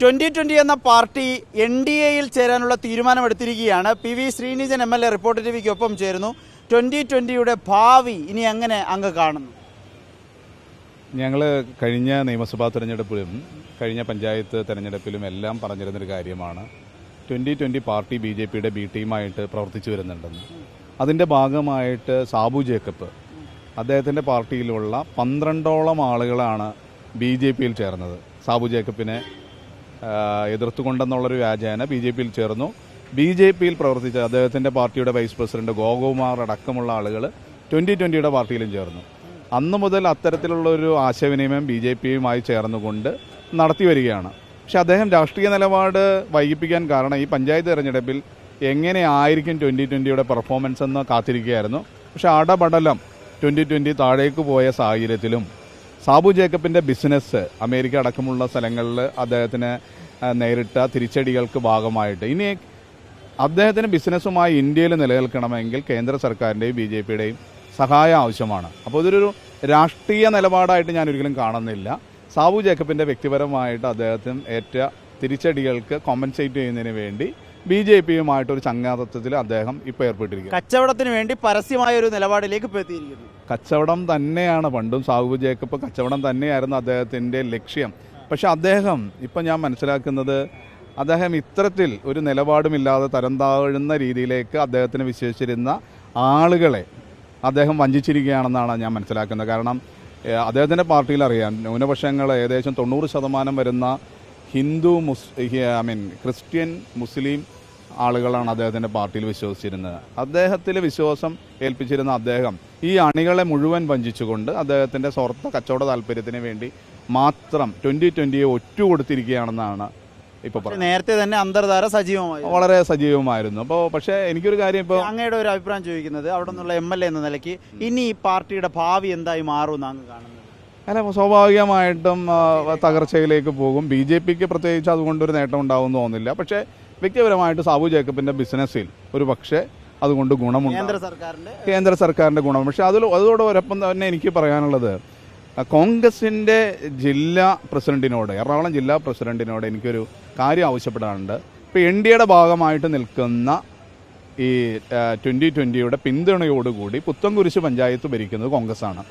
2020 എന്ന പാർട്ടി NDAയിൽ ചേരാനുള്ള തീരുമാനമെടുത്തിരിക്കുകയാണ്. PV Sreenijan MLA reporter ടിവിക്കൊപ്പം ചേരുന്നു. 2020യുടെ ഭാവി ഇനി എങ്ങനെ അങ്ങ് കാണുന്നു? ഞങ്ങൾ കഴിഞ്ഞ നിയമസഭാ തെരഞ്ഞെടുപ്പിലും കഴിഞ്ഞ പഞ്ചായത്ത് തെരഞ്ഞെടുപ്പിലും എല്ലാം പറഞ്ഞിരുന്നൊരു കാര്യമാണ് 2020 പാർട്ടി BJPയുടെ B ടീമായിട്ട് പ്രവർത്തിച്ചു വരുന്നുണ്ടെന്ന്. അതിൻ്റെ ഭാഗമായിട്ട് സാബു ജേക്കബ് അദ്ദേഹത്തിൻ്റെ പാർട്ടിയിലുള്ള 12ഓളം ആളുകളാണ് BJPയിൽ ചേർന്നത്. സാബു ജേക്കബിനെ എതിർത്തുകൊണ്ടെന്നുള്ളൊരു വ്യാജേന BJPയിൽ ചേർന്നു. BJPയിൽ പ്രവർത്തിച്ച അദ്ദേഹത്തിൻ്റെ പാർട്ടിയുടെ വൈസ് പ്രസിഡന്റ് ഗോകുമാർ അടക്കമുള്ള ആളുകൾ 2020യുടെ പാർട്ടിയിലും ചേർന്നു. അന്നു മുതൽ അത്തരത്തിലുള്ളൊരു ആശയവിനിമയം BJPയുമായി ചേർന്നുകൊണ്ട് നടത്തി വരികയാണ്. പക്ഷെ അദ്ദേഹം രാഷ്ട്രീയ നിലപാട് വൈകിപ്പിക്കാൻ കാരണം ഈ പഞ്ചായത്ത് തെരഞ്ഞെടുപ്പിൽ എങ്ങനെയായിരിക്കും 2020യുടെ പെർഫോമൻസ് എന്ന് കാത്തിരിക്കുകയായിരുന്നു. പക്ഷെ അടപടലം 2020 താഴേക്ക് പോയ സാഹചര്യത്തിലും സാബു ജേക്കബിൻ്റെ ബിസിനസ് അമേരിക്ക അടക്കമുള്ള സ്ഥലങ്ങളിൽ അദ്ദേഹത്തിന് നേരിട്ട തിരിച്ചടികൾക്ക് ഭാഗമായിട്ട് ഇനി അദ്ദേഹത്തിന് ബിസിനസ്സുമായി ഇന്ത്യയിൽ നിലനിൽക്കണമെങ്കിൽ കേന്ദ്ര സർക്കാരിൻ്റെയും BJPയുടെയും സഹായം ആവശ്യമാണ്. അപ്പോൾ ഇതൊരു രാഷ്ട്രീയ നിലപാടായിട്ട് ഞാൻ ഒരിക്കലും കാണുന്നില്ല. സാബു ജേക്കബിൻ്റെ വ്യക്തിപരമായിട്ട് അദ്ദേഹത്തിന് ഏറ്റ തിരിച്ചടികൾക്ക് കോമ്പൻസേറ്റ് ചെയ്യുന്നതിന് വേണ്ടി BJPയുമായിട്ടൊരു ചങ്ങാത്തത്തിൽ അദ്ദേഹം ഇപ്പോൾ ഏർപ്പെട്ടിരിക്കുന്നു. കച്ചവടത്തിന് വേണ്ടി പരസ്യമായ ഒരു നിലപാടിലേക്ക് എത്തിയിരിക്കുന്നു. കച്ചവടം തന്നെയാണ് പണ്ടും സാബു ജേക്കബ് കച്ചവടം തന്നെയായിരുന്നു അദ്ദേഹത്തിൻ്റെ ലക്ഷ്യം. പക്ഷെ അദ്ദേഹം ഇപ്പം ഞാൻ മനസ്സിലാക്കുന്നത് അദ്ദേഹം ഇത്തരത്തിൽ ഒരു നിലപാടുമില്ലാതെ തരം താഴുന്ന രീതിയിലേക്ക് അദ്ദേഹത്തിന് വിശ്വസിച്ചിരുന്ന ആളുകളെ അദ്ദേഹം വഞ്ചിച്ചിരിക്കുകയാണെന്നാണ് ഞാൻ മനസ്സിലാക്കുന്നത്. കാരണം അദ്ദേഹത്തിൻ്റെ പാർട്ടിയിൽ അറിയാം ന്യൂനപക്ഷങ്ങൾ ഏകദേശം 90% വരുന്ന ക്രിസ്ത്യൻ മുസ്ലിം ആളുകളാണ് അദ്ദേഹത്തിൻ്റെ പാർട്ടിയിൽ വിശ്വസിച്ചിരുന്നത്. അദ്ദേഹത്തിൽ വിശ്വാസം ഏൽപ്പിച്ചിരുന്ന അദ്ദേഹം ഈ അണികളെ മുഴുവൻ വഞ്ചിച്ചുകൊണ്ട് അദ്ദേഹത്തിൻ്റെ സ്വാർത്ഥ കച്ചവട താല്പര്യത്തിന് വേണ്ടി മാത്രം 2020യെ ഒറ്റുകൊടുത്തിരിക്കുകയാണെന്നാണ് ഇപ്പോൾ പറയുന്നത്. നേരത്തെ തന്നെ അന്തർധാര സജീവമായി, വളരെ സജീവമായിരുന്നു. അപ്പോൾ പക്ഷേ എനിക്കൊരു കാര്യം ഇപ്പോൾ അങ്ങയുടെ ഒരു അഭിപ്രായം ചോദിക്കുന്നത് അവിടെ നിന്നുള്ള MLA എന്ന നിലയ്ക്ക് ഇനി ഈ പാർട്ടിയുടെ ഭാവി എന്തായി മാറുമെന്നാണ് കാണുന്നത്? അല്ല, സ്വാഭാവികമായിട്ടും തകർച്ചയിലേക്ക് പോകും. BJPക്ക് പ്രത്യേകിച്ച് അതുകൊണ്ടൊരു നേട്ടം ഉണ്ടാവുമെന്ന് തോന്നുന്നില്ല. പക്ഷേ വ്യക്തിപരമായിട്ട് സാബു ജേക്കബിൻ്റെ ബിസിനസ്സിൽ ഒരു പക്ഷേ അതുകൊണ്ട് ഗുണമുണ്ട്, കേന്ദ്ര സർക്കാരിൻ്റെ ഗുണം. പക്ഷേ അതോടൊപ്പം തന്നെ എനിക്ക് പറയാനുള്ളത് കോൺഗ്രസിൻ്റെ ജില്ലാ പ്രസിഡന്റിനോട്, എറണാകുളം ജില്ലാ പ്രസിഡന്റിനോട് എനിക്കൊരു കാര്യം ആവശ്യപ്പെടാനുണ്ട്. ഇപ്പോൾ NDAയുടെ ഭാഗമായിട്ട് നിൽക്കുന്ന ഈ 2020യുടെ പിന്തുണയോടുകൂടി പുത്തൻകുരിശ് പഞ്ചായത്ത് ഭരിക്കുന്നത് കോൺഗ്രസ്സാണ്.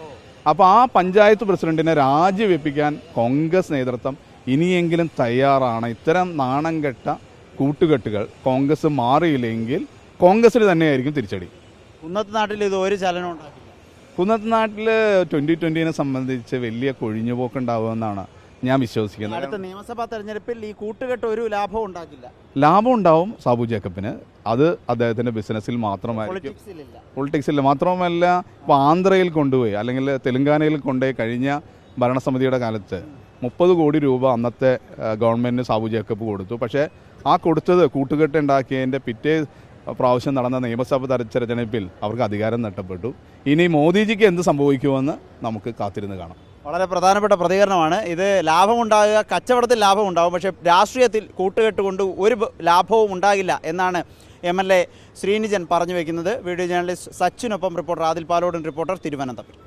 അപ്പോൾ ആ പഞ്ചായത്ത് പ്രസിഡന്റിനെ രാജിവെപ്പിക്കാൻ കോൺഗ്രസ് നേതൃത്വം ഇനിയെങ്കിലും തയ്യാറാണ്. ഇത്തരം നാണം കെട്ട കൂട്ടുകെട്ടുകൾ കോൺഗ്രസ് മാറിയില്ലെങ്കിൽ കോൺഗ്രസിൽ തന്നെയായിരിക്കും തിരിച്ചടി. കുന്നത്ത് നാട്ടിൽ ഇത് ഒരു ചലനം ഉണ്ടാക്കില്ല. കുന്നത്ത് നാട്ടിൽ 2020നെ സംബന്ധിച്ച് വലിയ കൊഴിഞ്ഞുപോക്കുണ്ടാവുമെന്നാണ് ഞാൻ വിശ്വസിക്കുന്നത്. അടുത്ത നിയമസഭാ തെരഞ്ഞെടുപ്പിൽ ഈ കൂട്ടുകെട്ട് ഒരു ലാഭവും ഉണ്ടാക്കില്ല. ലാഭം ഉണ്ടാവും സാബു ജേക്കബിന്, അത് അദ്ദേഹത്തിൻ്റെ ബിസിനസ്സിൽ മാത്രമായിരിക്കും, പൊളിറ്റിക്സിൽ മാത്രമല്ല. ഇപ്പോൾ ആന്ധ്രയിൽ കൊണ്ടുപോയി അല്ലെങ്കിൽ തെലങ്കാനയിൽ കൊണ്ടുപോയി കഴിഞ്ഞ ഭരണസമിതിയുടെ കാലത്ത് 30 കോടി രൂപ അന്നത്തെ ഗവൺമെൻറ്റിന് സാബു ജേക്കബ് കൊടുത്തു. പക്ഷേ ആ കൊടുത്തത് കൂട്ടുകെട്ട് ഉണ്ടാക്കിയതിൻ്റെ പിറ്റേ പ്രാവശ്യം നടന്ന നിയമസഭ തെരഞ്ഞെടുപ്പിൽ അവർക്ക് അധികാരം നഷ്ടപ്പെട്ടു. ഇനി മോദിജിക്ക് എന്ത് സംഭവിക്കുമെന്ന് നമുക്ക് കാത്തിരുന്ന് കാണാം. വളരെ പ്രധാനപ്പെട്ട പ്രതികരണമാണ് ഇത്. ലാഭമുണ്ടാകുക, കച്ചവടത്തിൽ ലാഭമുണ്ടാകും, പക്ഷേ രാഷ്ട്രീയത്തിൽ കൂട്ടുകെട്ട് കൊണ്ട് ഒരു ലാഭവും ഉണ്ടാകില്ല എന്നാണ് MLA ശ്രീനിജൻ പറഞ്ഞു വയ്ക്കുന്നത്. വീഡിയോ ജേർണലിസ്റ്റ് സച്ചിനൊപ്പം റിപ്പോർട്ടർ ആദിൽ പാലോടൻ, റിപ്പോർട്ടർ തിരുവനന്തപുരം.